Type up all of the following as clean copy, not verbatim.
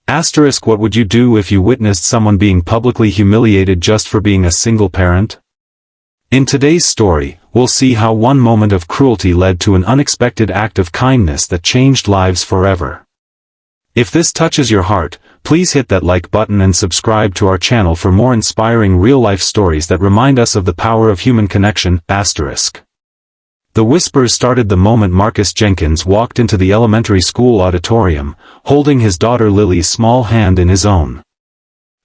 Asterisk, what would you do if you witnessed someone being publicly humiliated just for being a single parent? In today's story, we'll see how one moment of cruelty led to an unexpected act of kindness that changed lives forever. If this touches your heart, please hit that like button and subscribe to our channel for more inspiring real-life stories that remind us of the power of human connection. Asterisk. The whispers started the moment Marcus Jenkins walked into the elementary school auditorium, holding his daughter Lily's small hand in his own.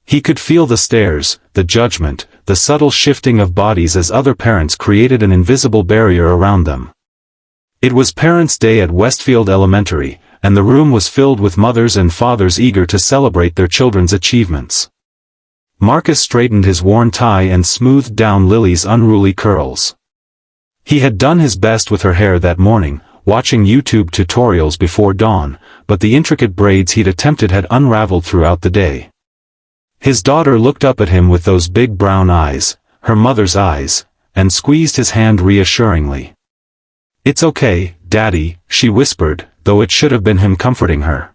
He could feel the stares, the judgment, the subtle shifting of bodies as other parents created an invisible barrier around them. It was Parents' Day at Westfield Elementary, and the room was filled with mothers and fathers eager to celebrate their children's achievements. Marcus straightened his worn tie and smoothed down Lily's unruly curls. He had done his best with her hair that morning, watching YouTube tutorials before dawn, but the intricate braids he'd attempted had unraveled throughout the day. His daughter looked up at him with those big brown eyes, her mother's eyes, and squeezed his hand reassuringly. "It's okay, Daddy," she whispered, though it should have been him comforting her.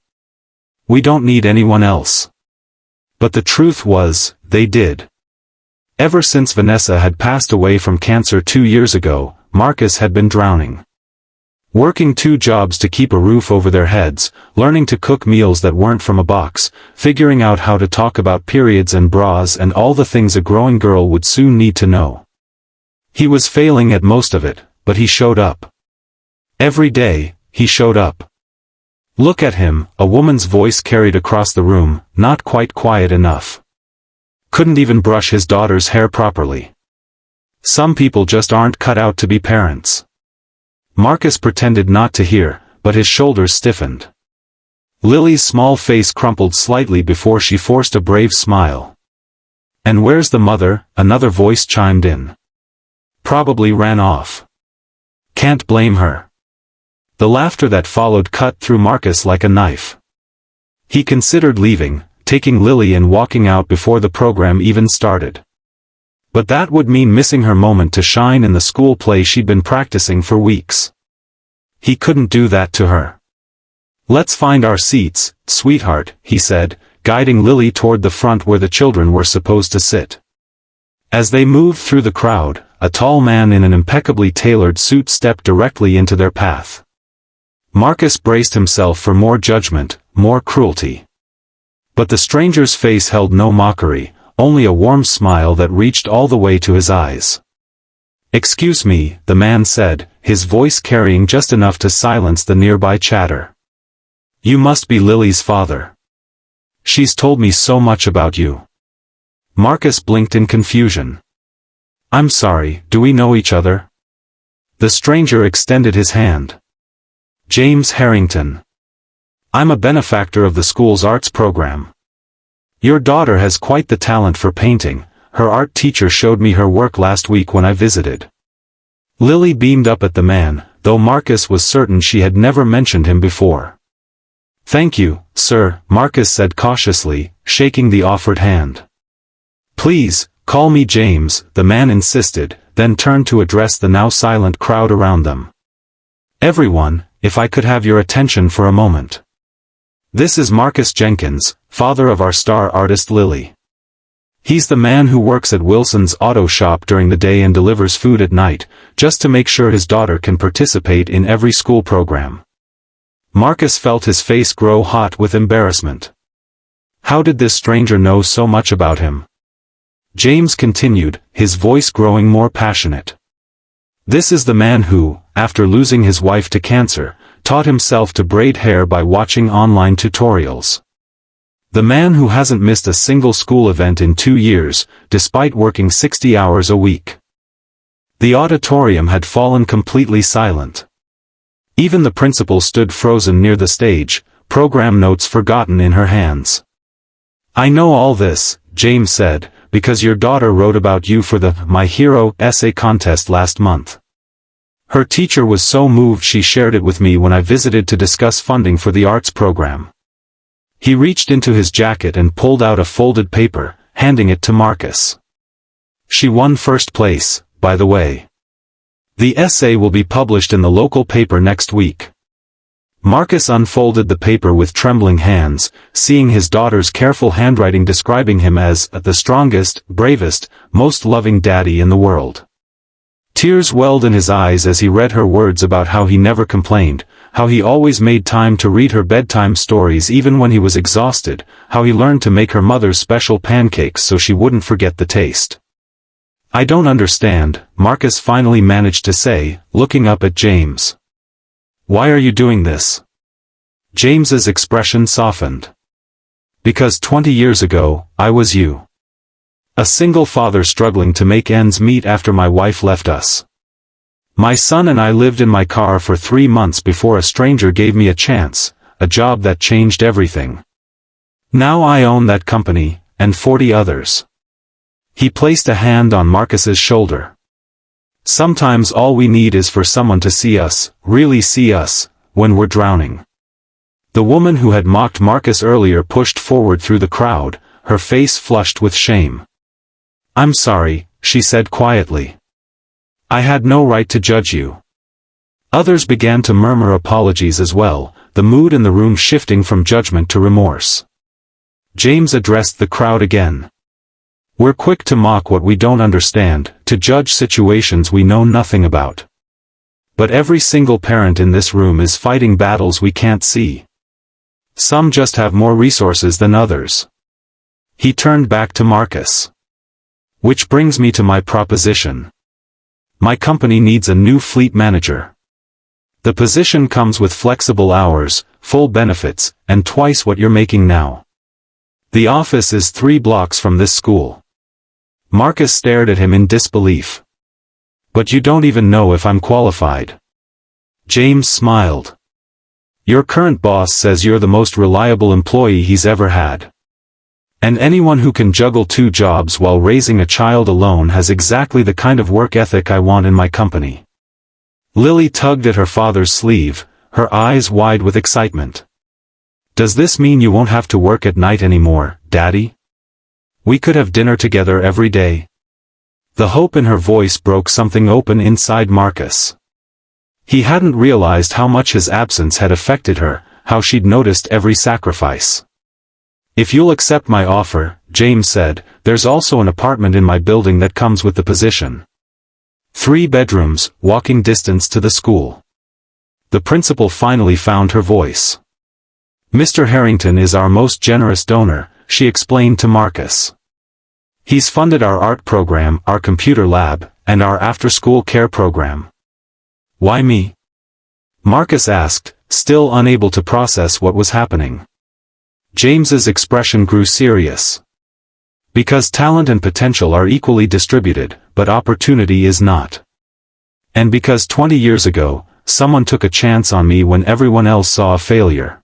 "We don't need anyone else." But the truth was, they did. Ever since Vanessa had passed away from cancer 2 years ago, Marcus had been drowning. Working 2 jobs to keep a roof over their heads, learning to cook meals that weren't from a box, figuring out how to talk about periods and bras and all the things a growing girl would soon need to know. He was failing at most of it, but he showed up. Every day, he showed up. "Look at him," a woman's voice carried across the room, not quite quiet enough. "Couldn't even brush his daughter's hair properly. Some people just aren't cut out to be parents." Marcus pretended not to hear, but his shoulders stiffened. Lily's small face crumpled slightly before she forced a brave smile. "And where's the mother?" another voice chimed in. "Probably ran off. Can't blame her." The laughter that followed cut through Marcus like a knife. He considered leaving, taking Lily and walking out before the program even started. But that would mean missing her moment to shine in the school play she'd been practicing for weeks. He couldn't do that to her. "Let's find our seats, sweetheart," he said, guiding Lily toward the front where the children were supposed to sit. As they moved through the crowd, a tall man in an impeccably tailored suit stepped directly into their path. Marcus braced himself for more judgment, more cruelty. But the stranger's face held no mockery, only a warm smile that reached all the way to his eyes. "Excuse me," the man said, his voice carrying just enough to silence the nearby chatter. "You must be Lily's father. She's told me so much about you." Marcus blinked in confusion. "I'm sorry, do we know each other?" The stranger extended his hand. "James Harrington. I'm a benefactor of the school's arts program. Your daughter has quite the talent for painting. Her art teacher showed me her work last week when I visited." Lily beamed up at the man, though Marcus was certain she had never mentioned him before. "Thank you, sir," Marcus said cautiously, shaking the offered hand. "Please, call me James," the man insisted, then turned to address the now silent crowd around them. "Everyone, if I could have your attention for a moment. This is Marcus Jenkins, father of our star artist Lily. He's the man who works at Wilson's auto shop during the day and delivers food at night, just to make sure his daughter can participate in every school program." Marcus felt his face grow hot with embarrassment. How did this stranger know so much about him? James continued, his voice growing more passionate. "This is the man who, after losing his wife to cancer, taught himself to braid hair by watching online tutorials. The man who hasn't missed a single school event in 2 years, despite working 60 hours a week." The auditorium had fallen completely silent. Even the principal stood frozen near the stage, program notes forgotten in her hands. "I know all this," James said, "because your daughter wrote about you for the My Hero essay contest last month. Her teacher was so moved she shared it with me when I visited to discuss funding for the arts program." He reached into his jacket and pulled out a folded paper, handing it to Marcus. "She won first place, by the way. The essay will be published in the local paper next week." Marcus unfolded the paper with trembling hands, seeing his daughter's careful handwriting describing him as the strongest, bravest, most loving daddy in the world. Tears welled in his eyes as he read her words about how he never complained, how he always made time to read her bedtime stories even when he was exhausted, how he learned to make her mother's special pancakes so she wouldn't forget the taste. "I don't understand," Marcus finally managed to say, looking up at James. "Why are you doing this?" James's expression softened. "Because 20 years ago, I was you. A single father struggling to make ends meet after my wife left us. My son and I lived in my car for 3 months before a stranger gave me a chance, a job that changed everything. Now I own that company, and 40 others." He placed a hand on Marcus's shoulder. "Sometimes all we need is for someone to see us, really see us, when we're drowning." The woman who had mocked Marcus earlier pushed forward through the crowd, her face flushed with shame. "I'm sorry," she said quietly. "I had no right to judge you." Others began to murmur apologies as well, the mood in the room shifting from judgment to remorse. James addressed the crowd again. "We're quick to mock what we don't understand, to judge situations we know nothing about. But every single parent in this room is fighting battles we can't see. Some just have more resources than others." He turned back to Marcus. "Which brings me to my proposition. My company needs a new fleet manager. The position comes with flexible hours, full benefits, and twice what you're making now. The office is 3 blocks from this school." Marcus stared at him in disbelief. "But you don't even know if I'm qualified." James smiled. "Your current boss says you're the most reliable employee he's ever had. And anyone who can juggle 2 jobs while raising a child alone has exactly the kind of work ethic I want in my company." Lily tugged at her father's sleeve, her eyes wide with excitement. "Does this mean you won't have to work at night anymore, Daddy? We could have dinner together every day." The hope in her voice broke something open inside Marcus. He hadn't realized how much his absence had affected her, how she'd noticed every sacrifice. "If you'll accept my offer," James said, "there's also an apartment in my building that comes with the position. 3 bedrooms, walking distance to the school." The principal finally found her voice. "Mr. Harrington is our most generous donor," she explained to Marcus. "He's funded our art program, our computer lab, and our after-school care program." "Why me?" Marcus asked, still unable to process what was happening. James's expression grew serious. "Because talent and potential are equally distributed, but opportunity is not. And because 20 years ago, someone took a chance on me when everyone else saw a failure."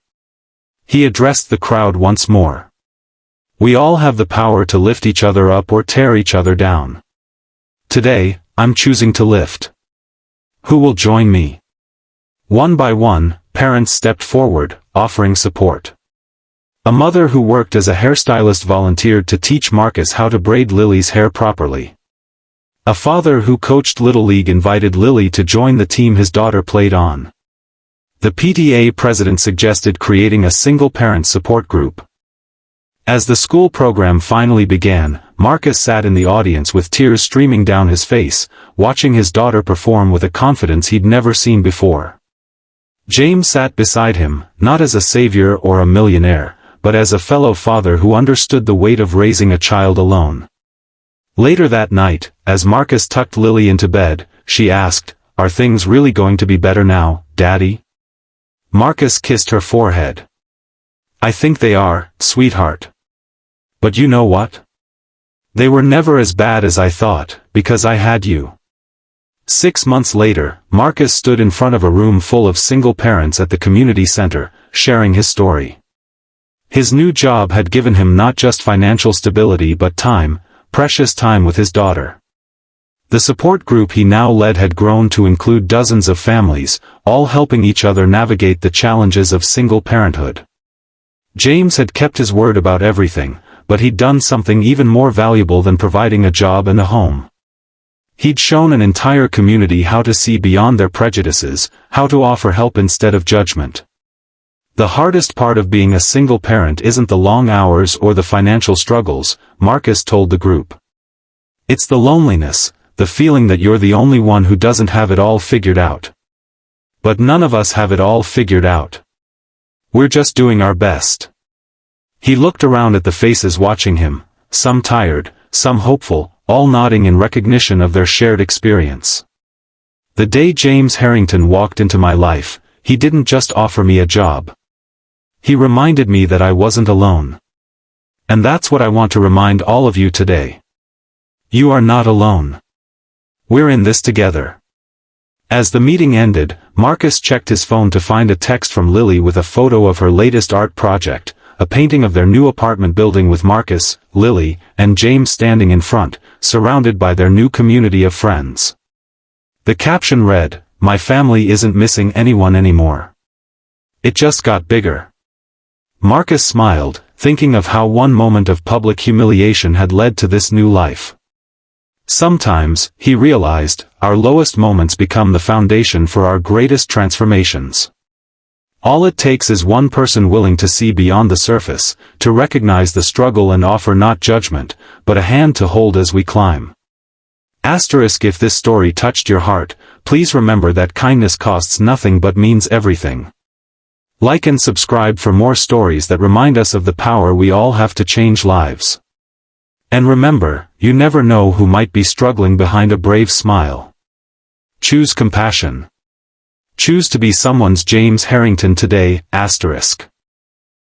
He addressed the crowd once more. "We all have the power to lift each other up or tear each other down. Today, I'm choosing to lift. Who will join me?" One by one, parents stepped forward, offering support. A mother who worked as a hairstylist volunteered to teach Marcus how to braid Lily's hair properly. A father who coached Little League invited Lily to join the team his daughter played on. The PTA president suggested creating a single-parent support group. As the school program finally began, Marcus sat in the audience with tears streaming down his face, watching his daughter perform with a confidence he'd never seen before. James sat beside him, not as a savior or a millionaire, but as a fellow father who understood the weight of raising a child alone. Later that night, as Marcus tucked Lily into bed, she asked, "Are things really going to be better now, Daddy?" Marcus kissed her forehead. "I think they are, sweetheart. But you know what? They were never as bad as I thought, because I had you." 6 months later, Marcus stood in front of a room full of single parents at the community center, sharing his story. His new job had given him not just financial stability but time, precious time with his daughter. The support group he now led had grown to include dozens of families, all helping each other navigate the challenges of single parenthood. James had kept his word about everything, but he'd done something even more valuable than providing a job and a home. He'd shown an entire community how to see beyond their prejudices, how to offer help instead of judgment. The hardest part of being a single parent isn't the long hours or the financial struggles, Marcus told the group. It's the loneliness, the feeling that you're the only one who doesn't have it all figured out. But none of us have it all figured out. We're just doing our best. He looked around at the faces watching him, some tired, some hopeful, all nodding in recognition of their shared experience. The day James Harrington walked into my life, he didn't just offer me a job. He reminded me that I wasn't alone. And that's what I want to remind all of you today. You are not alone. We're in this together. As the meeting ended, Marcus checked his phone to find a text from Lily with a photo of her latest art project, a painting of their new apartment building with Marcus, Lily, and James standing in front, surrounded by their new community of friends. The caption read, "My family isn't missing anyone anymore. It just got bigger." Marcus smiled, thinking of how one moment of public humiliation had led to this new life. Sometimes, he realized, our lowest moments become the foundation for our greatest transformations. All it takes is one person willing to see beyond the surface, to recognize the struggle and offer not judgment, but a hand to hold as we climb. If this story touched your heart, please remember that kindness costs nothing but means everything. Like and subscribe for more stories that remind us of the power we all have to change lives. And remember, you never know who might be struggling behind a brave smile. Choose compassion. Choose to be someone's James Harrington today, *.